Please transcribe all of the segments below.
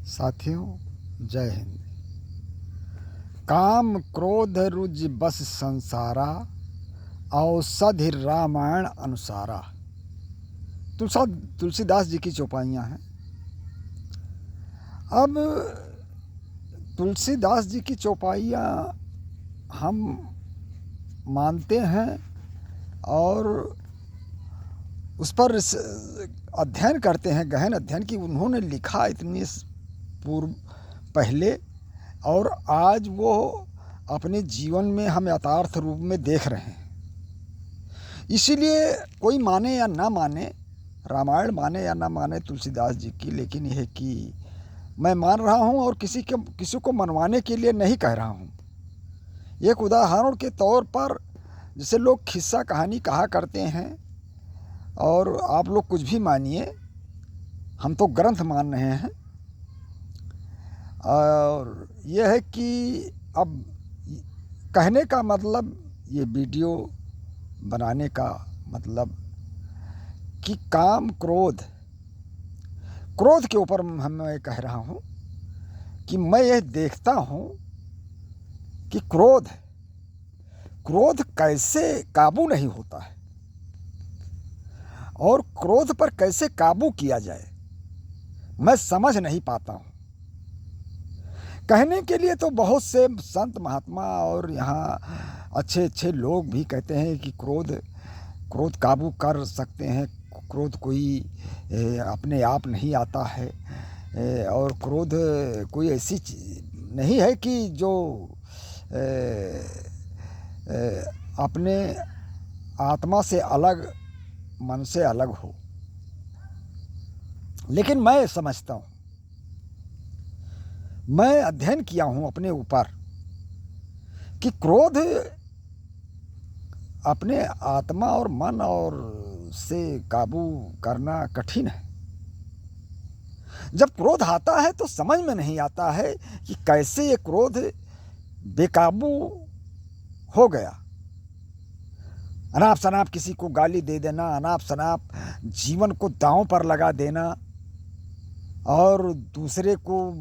साथियों, जय हिंद। काम क्रोध रुज बस संसारा, औषधि रामायण अनुसारा। तुलसीदास जी की चौपाइयाँ हैं। अब तुलसीदास जी की चौपाइयाँ हम मानते हैं और उस पर अध्ययन करते हैं, गहन अध्ययन कि उन्होंने लिखा इतनी पूर्व पहले, और आज वो अपने जीवन में हम यथार्थ रूप में देख रहे हैं। इसीलिए कोई माने या ना माने, रामायण माने या ना माने तुलसीदास जी की, लेकिन यह कि मैं मान रहा हूँ और किसी को मनवाने के लिए नहीं कह रहा हूँ। एक उदाहरण के तौर पर, जैसे लोग खिस्सा कहानी कहा करते हैं, और आप लोग कुछ भी मानिए, हम तो ग्रंथ मान रहे हैं। और यह है कि अब कहने का मतलब, ये वीडियो बनाने का मतलब कि काम क्रोध के ऊपर मैं कह रहा हूँ कि मैं यह देखता हूँ कि क्रोध कैसे काबू नहीं होता है, और क्रोध पर कैसे काबू किया जाए मैं समझ नहीं पाता हूँ। कहने के लिए तो बहुत से संत महात्मा और यहाँ अच्छे अच्छे लोग भी कहते हैं कि क्रोध काबू कर सकते हैं, क्रोध कोई अपने आप नहीं आता है, और क्रोध कोई ऐसी नहीं है कि जो अपने आत्मा से अलग, मन से अलग हो। लेकिन मैं समझता हूँ, मैं अध्ययन किया हूँ अपने ऊपर कि क्रोध अपने आत्मा और मन और से काबू करना कठिन है। जब क्रोध आता है तो समझ में नहीं आता है कि कैसे ये क्रोध बेकाबू हो गया। अनाप शनाप किसी को गाली दे देना, अनाप शनाप जीवन को दांव पर लगा देना, और दूसरे को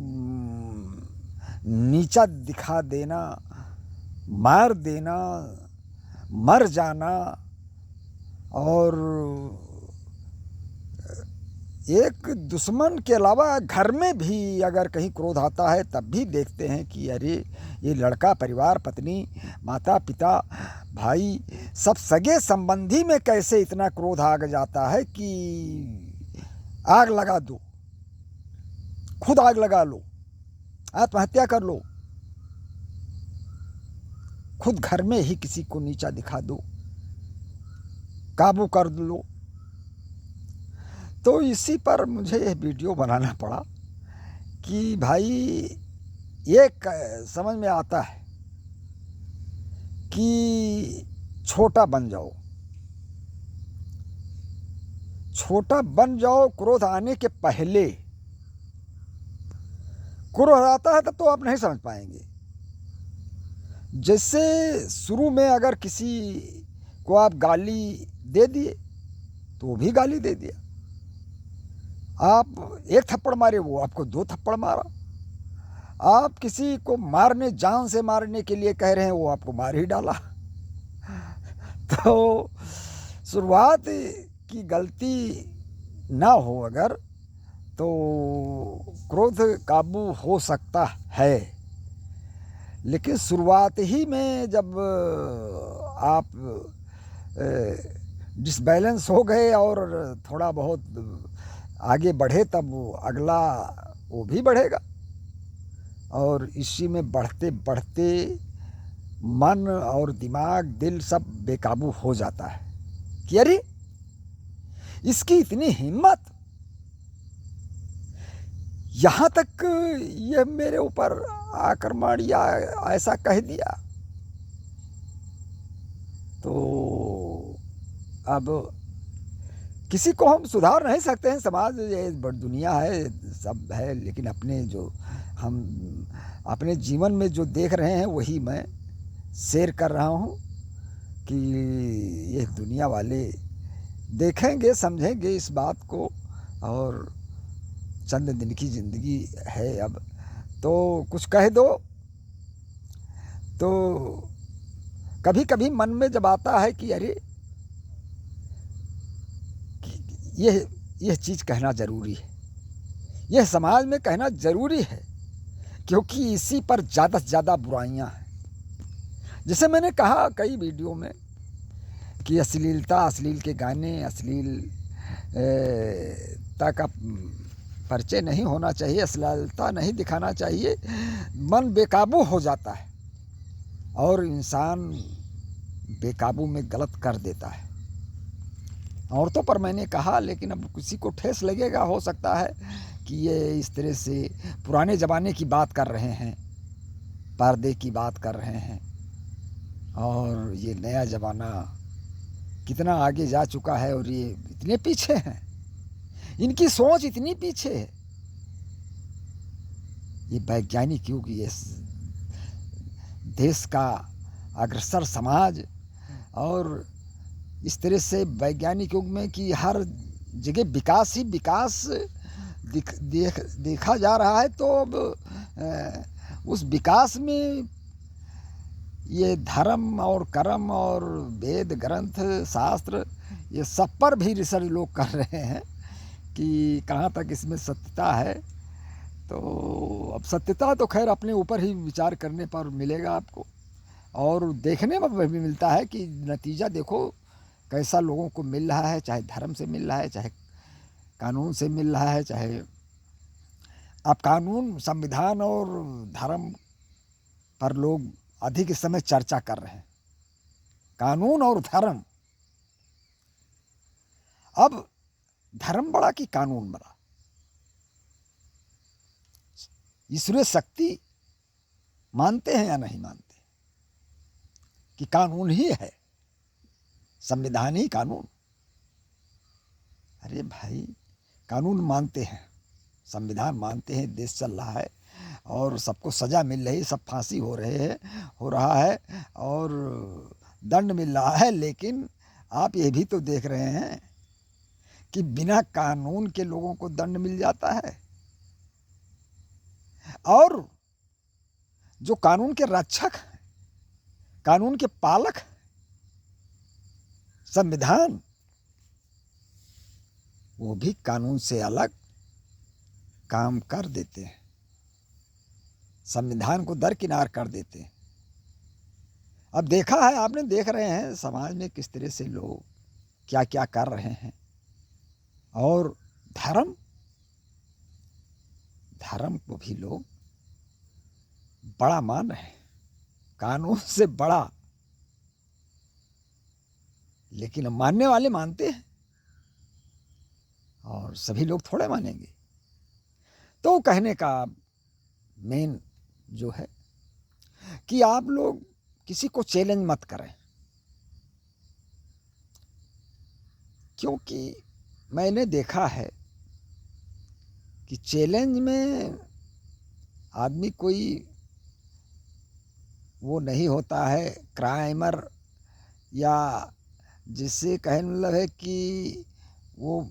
नीचा दिखा देना, मार देना, मर जाना। और एक दुश्मन के अलावा घर में भी अगर कहीं क्रोध आता है तब भी देखते हैं कि अरे ये लड़का, परिवार, पत्नी, माता पिता, भाई, सब सगे संबंधी में कैसे इतना क्रोध आ जाता है कि आग लगा दो, खुद आग लगा लो, आत्महत्या कर लो, खुद घर में ही किसी को नीचा दिखा दो, काबू कर लो। तो इसी पर मुझे यह वीडियो बनाना पड़ा कि भाई ये समझ में आता है कि छोटा बन जाओ। क्रोध आने के पहले, क्रोध आता है तब तो आप नहीं समझ पाएंगे। जैसे शुरू में अगर किसी को आप गाली दे दिए तो वो भी गाली दे दिया, आप एक थप्पड़ मारे, वो आपको 2 थप्पड़ मारा, आप किसी को मारने, जान से मारने के लिए कह रहे हैं, वो आपको मार ही डाला। तो शुरुआत की गलती ना हो अगर, तो क्रोध काबू हो सकता है। लेकिन शुरुआत ही में जब आप डिसबैलेंस हो गए और थोड़ा बहुत आगे बढ़े, तब वो भी बढ़ेगा। और इसी में बढ़ते बढ़ते मन और दिमाग, दिल सब बेकाबू हो जाता है कि अरे इसकी इतनी हिम्मत, यहाँ तक ये मेरे ऊपर आक्रमण या ऐसा कह दिया। तो अब किसी को हम सुधार नहीं सकते हैं, समाज ये बड़ी दुनिया है, सब है, लेकिन हम अपने जीवन में जो देख रहे हैं वही मैं शेयर कर रहा हूँ कि ये दुनिया वाले देखेंगे, समझेंगे इस बात को और चंद दिन की ज़िंदगी है अब, तो कुछ कह दो। तो कभी कभी मन में जब आता है कि अरे यह चीज़ कहना ज़रूरी है, यह समाज में कहना ज़रूरी है, क्योंकि इसी पर ज़्यादा से ज़्यादा बुराइयां हैं। जैसे मैंने कहा कई वीडियो में कि अश्लीलता, अश्लील के गाने, अश्लीलता का परिचय नहीं होना चाहिए, अश्लीलता नहीं दिखाना चाहिए। मन बेकाबू हो जाता है और इंसान बेकाबू में गलत कर देता है। औरतों पर मैंने कहा, लेकिन अब किसी को ठेस लगेगा, हो सकता है कि ये इस तरह से पुराने ज़माने की बात कर रहे हैं, पर्दे की बात कर रहे हैं, और ये नया ज़माना कितना आगे जा चुका है और ये इतने पीछे हैं, इनकी सोच इतनी पीछे है। ये वैज्ञानिक युग, ये देश का अग्रसर समाज, और इस तरह से वैज्ञानिक युग में कि हर जगह विकास ही विकास देखा जा रहा है। तो अब उस विकास में ये धर्म और कर्म और वेद ग्रंथ शास्त्र, ये सब पर भी रिसर्च लोग कर रहे हैं कि कहाँ तक इसमें सत्यता है। तो अब सत्यता तो खैर अपने ऊपर ही विचार करने पर मिलेगा आपको, और देखने में भी मिलता है कि नतीजा देखो कैसा लोगों को मिल रहा है, चाहे धर्म से मिल रहा है, चाहे कानून से मिल रहा है। चाहे अब कानून, संविधान और धर्म पर लोग अधिक इस समय चर्चा कर रहे हैं, कानून और धर्म। अब धर्म बड़ा कि कानून बड़ा? ईश्वरीय शक्ति मानते हैं या नहीं मानते कि कानून ही है, संविधान ही कानून? अरे भाई, कानून मानते हैं, संविधान मानते हैं, देश चल रहा है और सबको सज़ा मिल रही, सब फांसी हो रहा है और दंड मिल रहा है। लेकिन आप ये भी तो देख रहे हैं कि बिना कानून के लोगों को दंड मिल जाता है, और जो कानून के रक्षक, कानून के पालक, संविधान, वो भी कानून से अलग काम कर देते हैं, संविधान को दरकिनार कर देते हैं। अब देखा है आपने, देख रहे हैं समाज में किस तरह से लोग क्या क्या कर रहे हैं। और धर्म, धर्म को भी लोग बड़ा मान रहे हैं, कानून से बड़ा। लेकिन मानने वाले मानते हैं और सभी लोग थोड़े मानेंगे। तो कहने का मेन जो है कि आप लोग किसी को चैलेंज मत करें, क्योंकि मैंने देखा है कि चैलेंज में आदमी कोई वो नहीं होता है क्राइमर, या जिससे कहने मतलब है कि वो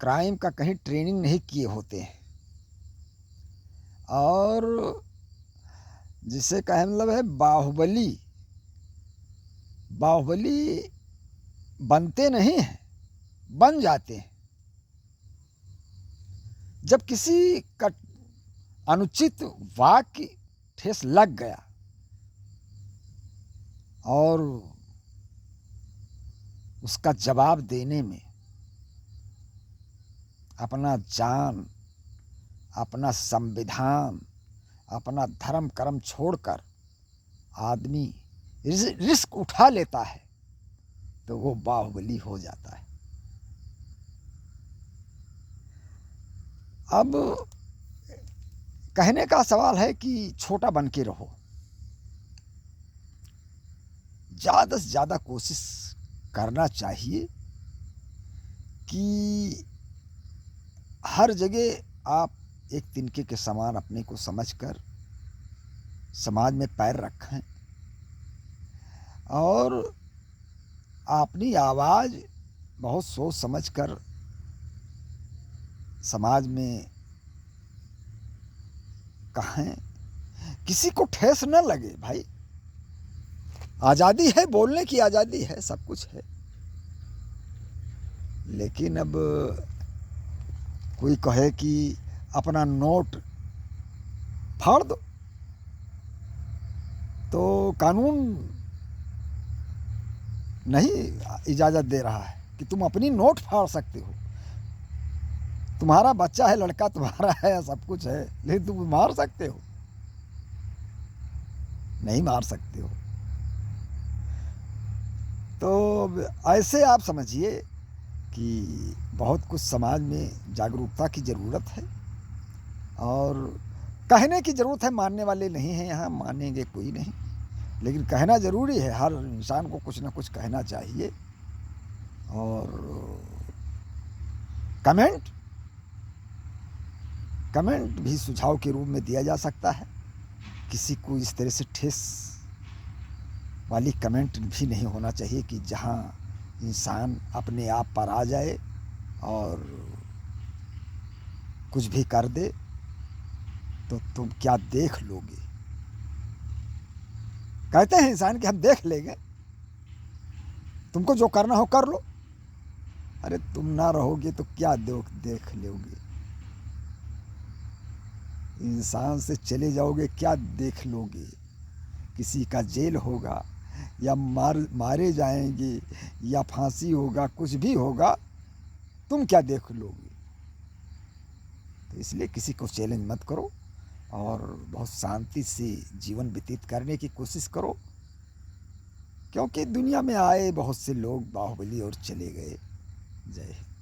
क्राइम का कहीं ट्रेनिंग नहीं किए होते हैं, और जिससे कहने मतलब है बाहुबली, बाहुबली बनते नहीं हैं, बन जाते हैं। जब किसी का अनुचित वाक्य ठेस लग गया और उसका जवाब देने में अपना जान, अपना संविधान, अपना धर्म कर्म छोड़कर आदमी रिस्क उठा लेता है, तो वो बाहुबली हो जाता है। अब कहने का सवाल है कि छोटा बन के रहो, ज़्यादा से ज़्यादा कोशिश करना चाहिए कि हर जगह आप एक तिनके के समान अपने को समझकर समाज में पैर रखें, और अपनी आवाज़ बहुत सोच समझकर समाज में कहें, किसी को ठेस न लगे भाई। आज़ादी है, बोलने की आज़ादी है, सब कुछ है, लेकिन अब कोई कहे कि अपना नोट फाड़ दो, तो कानून नहीं इजाज़त दे रहा है कि तुम अपनी नोट फाड़ सकते हो। तुम्हारा बच्चा है, लड़का तुम्हारा है, सब कुछ है, लेकिन तुम मार सकते हो? नहीं मार सकते हो। तो ऐसे आप समझिए कि बहुत कुछ समाज में जागरूकता की ज़रूरत है, और कहने की ज़रूरत है। मानने वाले नहीं हैं यहाँ, मानेंगे कोई नहीं, लेकिन कहना ज़रूरी है। हर इंसान को कुछ ना कुछ कहना चाहिए। और कमेंट भी सुझाव के रूप में दिया जा सकता है। किसी को इस तरह से ठेस वाली कमेंट भी नहीं होना चाहिए कि जहाँ इंसान अपने आप पर आ जाए और कुछ भी कर दे तो तुम क्या देख लोगे। कहते हैं इंसान कि हम देख लेंगे, तुमको जो करना हो कर लो। अरे तुम ना रहोगे तो क्या देख लोगे। इंसान से चले जाओगे, क्या देख लोगे। किसी का जेल होगा, या मारे जाएंगे, या फांसी होगा, कुछ भी होगा, तुम क्या देख लोगे। तो इसलिए किसी को चैलेंज मत करो, और बहुत शांति से जीवन व्यतीत करने की कोशिश करो, क्योंकि दुनिया में आए बहुत से लोग बाहुबली और चले गए। जय हिंद।